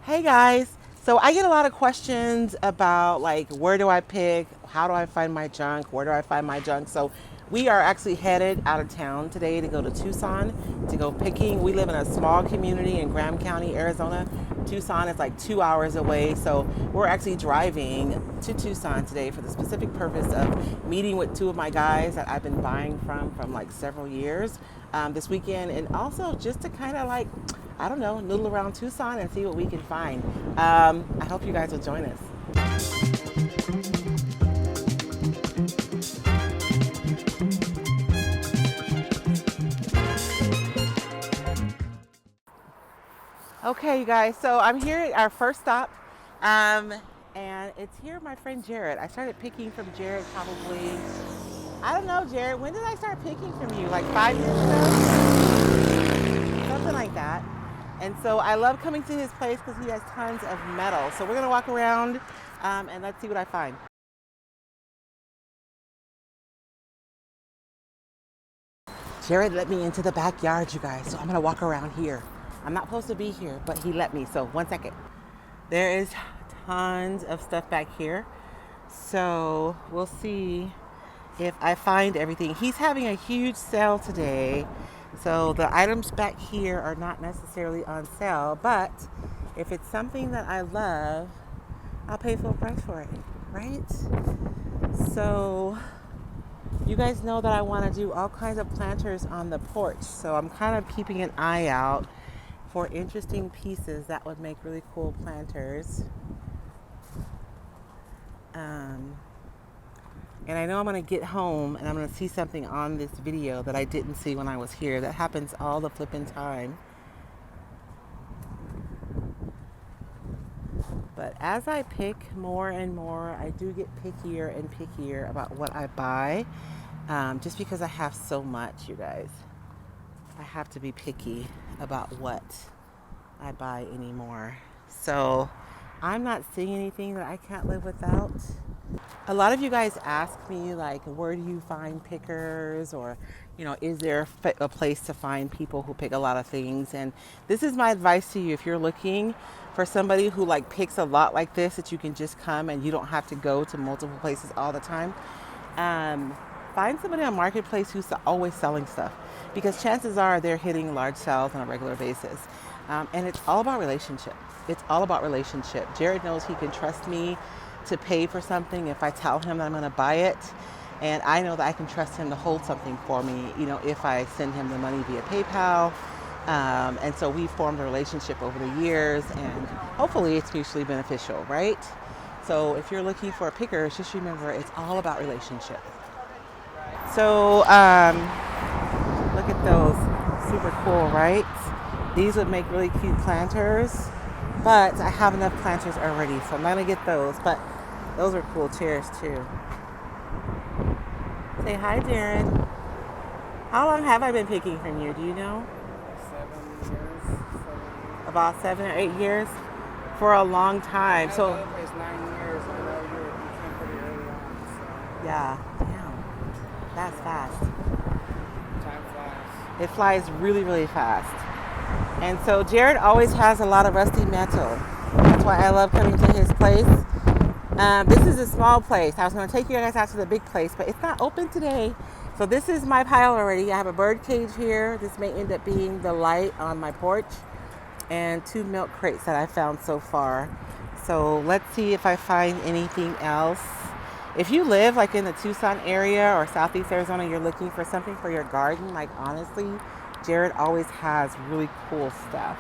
Hey guys, so I get a lot of questions about like where do I pick, how do I find my junk, where do I find my junk. So we are actually headed out of town today to go to Tucson to go picking. We live in a small community in Graham County, Arizona. Tucson is like 2 hours away, so we're actually driving to Tucson today for the specific purpose of meeting with two of my guys that I've been buying from like several years this weekend, and also just to kind of like I don't know, noodle around Tucson and see what we can find. I hope you guys will join us. Okay, you guys, so I'm here at our first stop, and it's here my friend Jared. I started picking from Jared probably, I don't know, Jared, when did I start picking from you? Like 5 years ago? Something like that. And so I love coming to his place because he has tons of metal. So we're gonna walk around and let's see what I find. Jared let me into the backyard, you guys. So I'm gonna walk around here. I'm not supposed to be here, but he let me. So 1 second. There is tons of stuff back here. So we'll see if I find everything. He's having a huge sale today. So the items back here are not necessarily on sale, but if it's something that I love, I'll pay full price for it, right? So you guys know that I want to do all kinds of planters on the porch. So I'm kind of keeping an eye out for interesting pieces that would make really cool planters. And I know I'm going to get home and I'm going to see something on this video that I didn't see when I was here. That happens all the flipping time. But as I pick more and more, I do get pickier and pickier about what I buy. Just because I have so much, you guys. I have to be picky about what I buy anymore. So I'm not seeing anything that I can't live without. A lot of you guys ask me like, where do you find pickers, or is there a place to find people who pick a lot of things? And this is my advice to you: if you're looking for somebody who like picks a lot like this, that you can just come and you don't have to go to multiple places all the time, find somebody on Marketplace who's always selling stuff, because chances are they're hitting large sales on a regular basis. And it's all about relationship. It's all about relationship. Jared knows he can trust me to pay for something if I tell him that I'm going to buy it. And I know that I can trust him to hold something for me, if I send him the money via PayPal. And so we formed a relationship over the years, and hopefully it's mutually beneficial, right? So if you're looking for pickers, just remember it's all about relationship. So look at those. Super cool, right? These would make really cute planters, but I have enough planters already, so I'm not going to get those. But those are cool chairs too. Say hi, Darren. How long have I been picking from you? Do you know? 7 years. About 7 or 8 years? For a long time. So it's 9 years. I know you came pretty early on. So. Yeah, damn. That's fast. Time flies. It flies really, really fast. And so Jared always has a lot of rusty metal. That's why I love coming to his place. This is a small place. I was going to take you guys out to the big place, but it's not open today. So this is my pile already. I have a bird cage here. This may end up being the light on my porch, and 2 milk crates that I found so far. So let's see if I find anything else. If you live like in the Tucson area or Southeast Arizona, you're looking for something for your garden, like honestly, Jared always has really cool stuff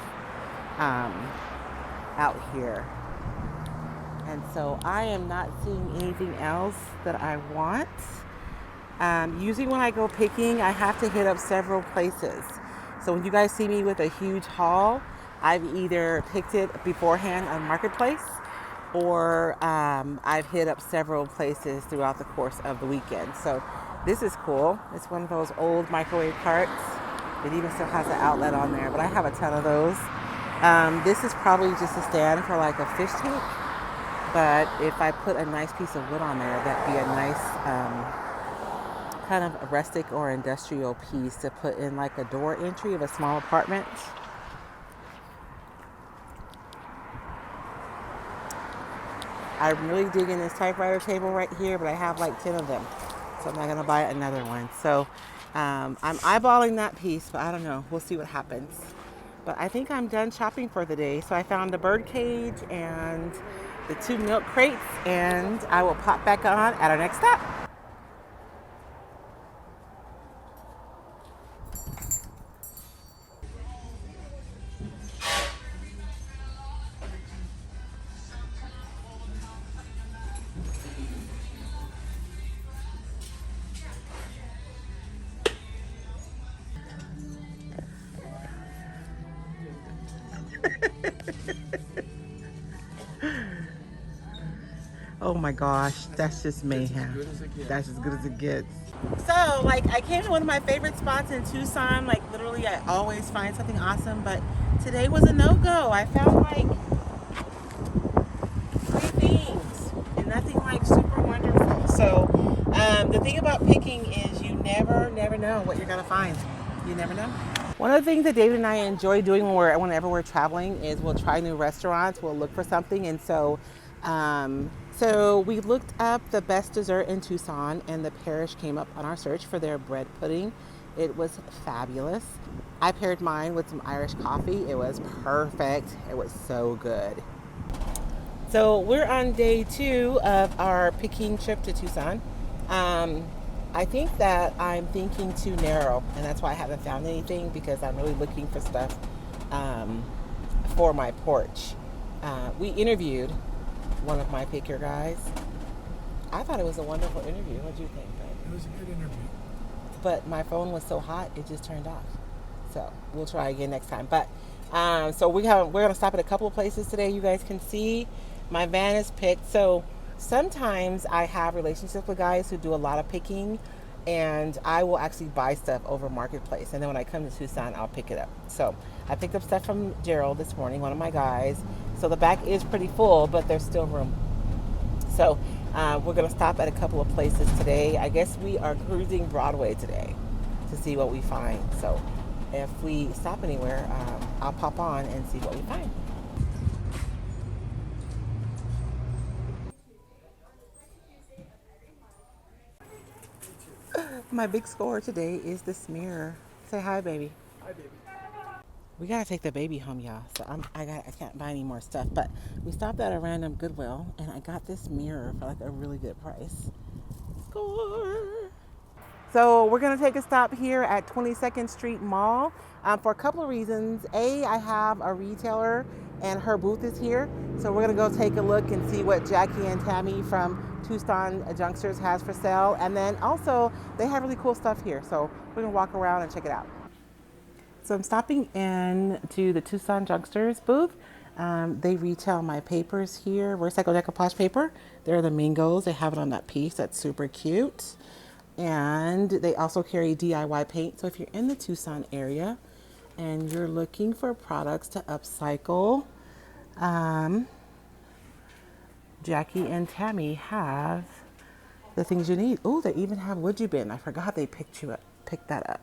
out here. And so I am not seeing anything else that I want. Usually when I go picking, I have to hit up several places. So when you guys see me with a huge haul, I've either picked it beforehand on Marketplace, or I've hit up several places throughout the course of the weekend. So this is cool. It's one of those old microwave carts. It even still has an outlet on there, but I have a ton of those. This is probably just a stand for like a fish tank, but if I put a nice piece of wood on there, that'd be a nice kind of a rustic or industrial piece to put in like a door entry of a small apartment. I'm really digging this typewriter table right here, but I have like 10 of them. So I'm not gonna buy another one. So I'm eyeballing that piece, but I don't know. We'll see what happens. But I think I'm done shopping for the day. So I found a bird cage and the 2 milk crates, and I will pop back on at our next stop. Oh my gosh, that's just mayhem. That's as good as it gets. So, like, I came to one of my favorite spots in Tucson. Like, literally, I always find something awesome, but today was a no-go. I found like 3 things and nothing like super wonderful. So, the thing about picking is you never know what you're gonna find. You never know. One of the things that David and I enjoy doing whenever we're traveling is we'll try new restaurants. We'll look for something, and so we looked up the best dessert in Tucson, and the Parish came up on our search for their bread pudding. It was fabulous. I paired mine with some Irish coffee. It was perfect. It was so good. So we're on day 2 of our picking trip to Tucson. I think that I'm thinking too narrow, and that's why I haven't found anything, because I'm really looking for stuff for my porch. We interviewed one of my picker guys. I thought it was a wonderful interview. What do you think, babe? It was a good interview. But my phone was so hot, it just turned off. So we'll try again next time. But so we're gonna stop at a couple of places today. You guys can see my van is picked. So sometimes I have relationships with guys who do a lot of picking, and I will actually buy stuff over Marketplace, and then when I come to Tucson, I'll pick it up. So I picked up stuff from Gerald this morning, one of my guys. So the back is pretty full, but there's still room. So we're gonna stop at a couple of places today. I guess we are cruising Broadway today to see what we find. So if we stop anywhere, I'll pop on and see what we find. My big score today is this mirror. Say hi, baby. Hi, baby. We gotta take the baby home, y'all. So I can't buy any more stuff. But we stopped at a random Goodwill, and I got this mirror for like a really good price. Score. So we're gonna take a stop here at 22nd Street Mall for a couple of reasons. A, I have a retailer, and her booth is here. So we're gonna go take a look and see what Jackie and Tammy from Tucson Drugstores has for sale. And then also, they have really cool stuff here. So we're gonna walk around and check it out. So I'm stopping in to the Tucson Drugstores booth. They retail my papers here, Roycycled decoupage paper. They're the Mingos. They have it on that piece. That's super cute. And they also carry DIY paint. So if you're in the Tucson area and you're looking for products to upcycle, Jackie and Tammy have the things you need. Oh, they even have Would You Bin. I forgot they picked that up.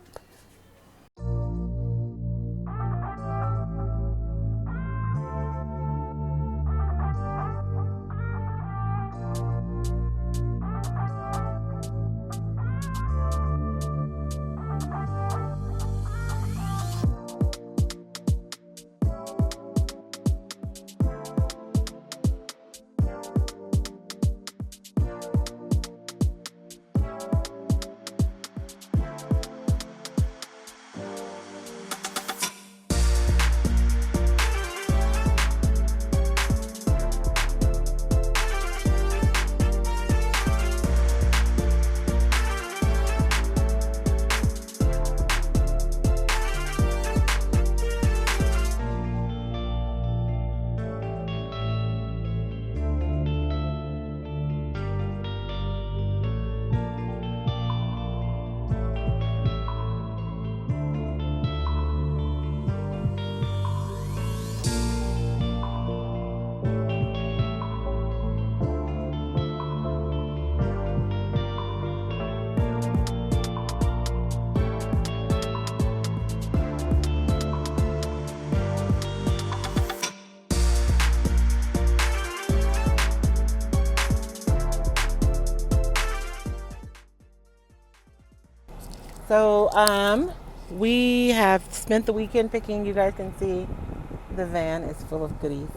So, we have spent the weekend picking. You guys can see the van is full of goodies.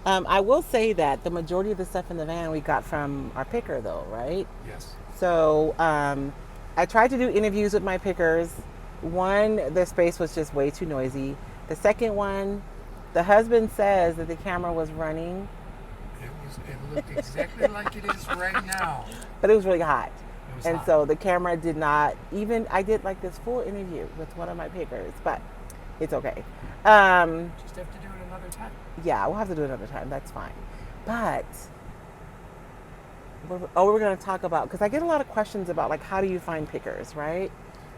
I will say that the majority of the stuff in the van we got from our picker, though, right? Yes. So, I tried to do interviews with my pickers. One, the space was just way too noisy. The second one, the husband says that the camera was running, It looked exactly like it is right now. but it was really hot. It was And hot. so the camera did not even, I did like this full interview with one of my pickers, but it's okay. Just have to do it another time. Yeah, we'll have to do it another time. That's fine. But, we're going to talk about, because I get a lot of questions about, like, how do you find pickers, right?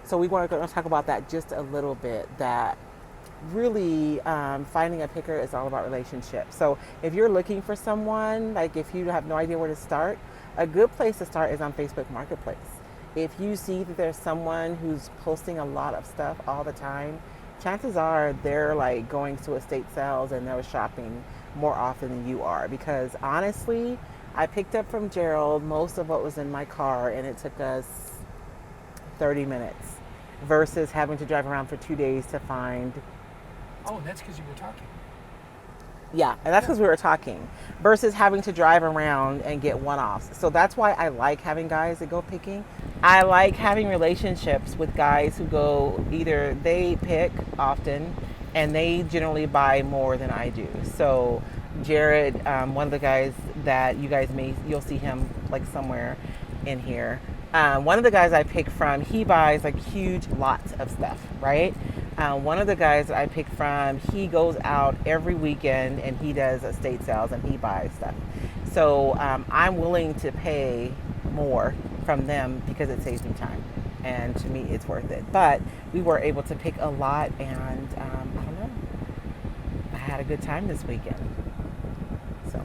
So we want to talk about that just a little bit, that really finding a picker is all about relationships. So if you're looking for someone, like if you have no idea where to start, a good place to start is on Facebook Marketplace. If you see that there's someone who's posting a lot of stuff all the time, chances are they're like going to estate sales and they're shopping more often than you are. Because honestly, I picked up from Gerald most of what was in my car, and it took us 30 minutes versus having to drive around for 2 days to find. Oh, and that's because you were talking. Yeah, and that's because we were talking, versus having to drive around and get one-offs. So that's why I like having guys that go picking. I like having relationships with guys who go, either they pick often and they generally buy more than I do. So Jared, one of the guys that you'll see him like somewhere in here. One of the guys I pick from, he buys like huge lots of stuff, right? One of the guys that I pick from, he goes out every weekend and he does estate sales and he buys stuff. So I'm willing to pay more from them because it saves me time. And to me, it's worth it. But we were able to pick a lot, and I don't know. I had a good time this weekend. So.